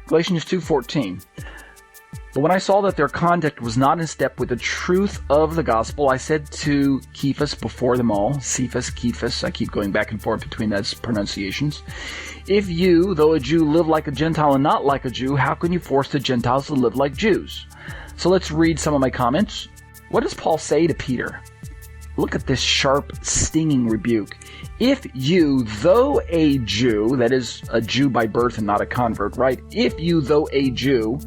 Galatians 2:14. But when I saw that their conduct was not in step with the truth of the gospel, I said to Cephas before them all, Cephas, I keep going back and forth between those pronunciations, if you, though a Jew, live like a Gentile and not like a Jew, how can you force the Gentiles to live like Jews? So let's read some of my comments. What does Paul say to Peter? Look at this sharp, stinging rebuke. If you, though a Jew, that is a Jew by birth and not a convert, right? If you, though a Jew,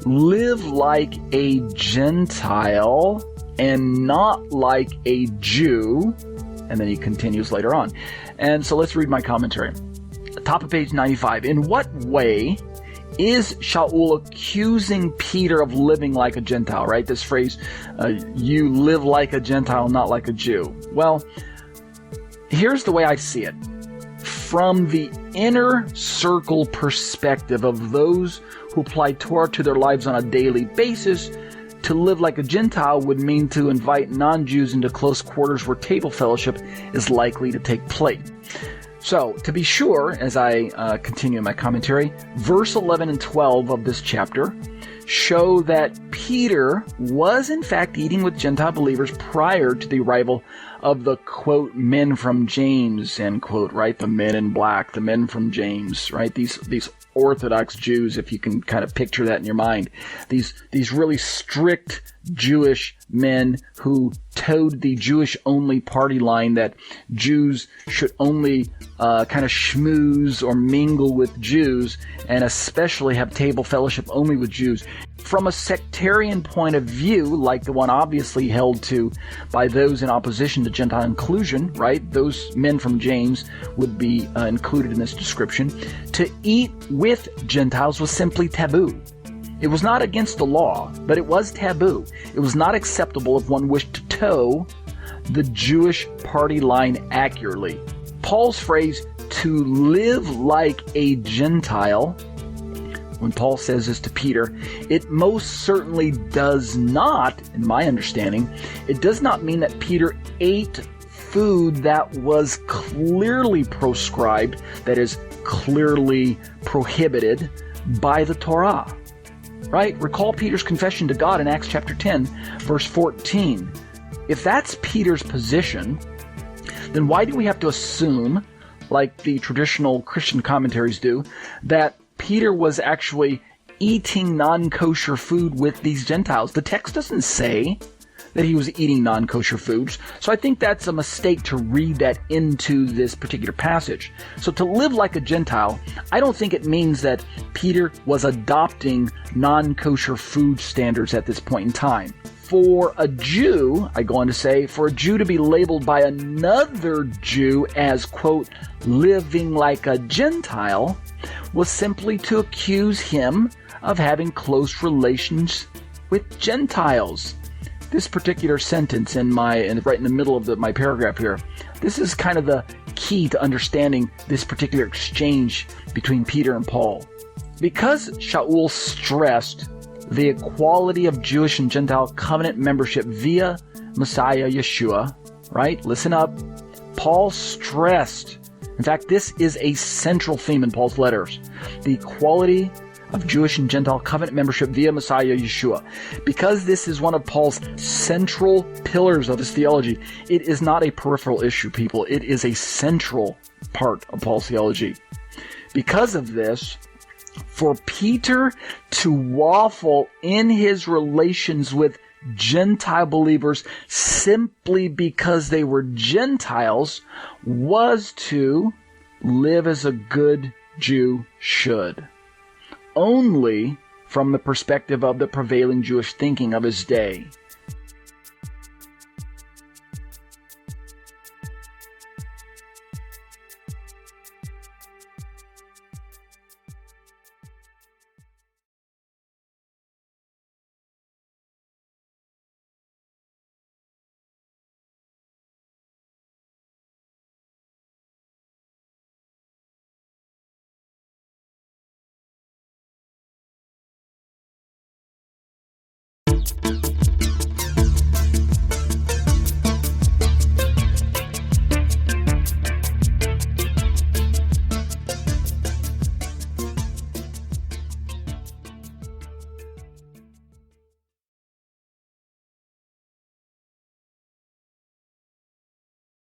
live like a Gentile and not like a Jew, and then he continues later on. And so let's read my commentary. Top of page 95. In what way is Sha'ul accusing Peter of living like a Gentile, right? This phrase, you live like a Gentile, not like a Jew. Well, here's the way I see it. From the inner circle perspective of those who apply Torah to their lives on a daily basis, to live like a Gentile would mean to invite non-Jews into close quarters where table fellowship is likely to take place. So, to be sure, as I continue my commentary, verse 11 and 12 of this chapter show that Peter was in fact eating with Gentile believers prior to the arrival of the, quote, men from James, end quote, right? The men in black, the men from James, right? These Orthodox Jews, if you can kind of picture that in your mind. These really strict Jewish men who towed the Jewish-only party line that Jews should only kind of schmooze or mingle with Jews, and especially have table fellowship only with Jews. From a sectarian point of view, like the one obviously held to by those in opposition to Gentile inclusion, right? Those men from James would be included in this description. To eat with Gentiles was simply taboo. It was not against the law, but it was taboo. It was not acceptable if one wished to toe the Jewish party line accurately. Paul's phrase, to live like a Gentile, when Paul says this to Peter, it most certainly does not, in my understanding, it does not mean that Peter ate food that was clearly proscribed, that is clearly prohibited by the Torah. Right? Recall Peter's confession to God in Acts chapter 10, verse 14. If that's Peter's position, then why do we have to assume, like the traditional Christian commentaries do, that Peter was actually eating non-kosher food with these Gentiles? The text doesn't say that he was eating non-kosher foods. So I think that's a mistake to read that into this particular passage. So to live like a Gentile, I don't think it means that Peter was adopting non-kosher food standards at this point in time. For a Jew, I go on to say, for a Jew to be labeled by another Jew as, quote, living like a Gentile, was simply to accuse him of having close relations with Gentiles. This particular sentence right in the middle of my paragraph here, this is kind of the key to understanding this particular exchange between Peter and Paul. Because Sha'ul stressed the equality of Jewish and Gentile covenant membership via Messiah Yeshua, right? Listen up. Paul stressed, in fact, this is a central theme in Paul's letters, the equality of Jewish and Gentile covenant membership via Messiah Yeshua. Because this is one of Paul's central pillars of his theology, it is not a peripheral issue, people. It is a central part of Paul's theology. Because of this, for Peter to waffle in his relations with Gentile believers simply because they were Gentiles was to live as a good Jew should. Only from the perspective of the prevailing Jewish thinking of his day.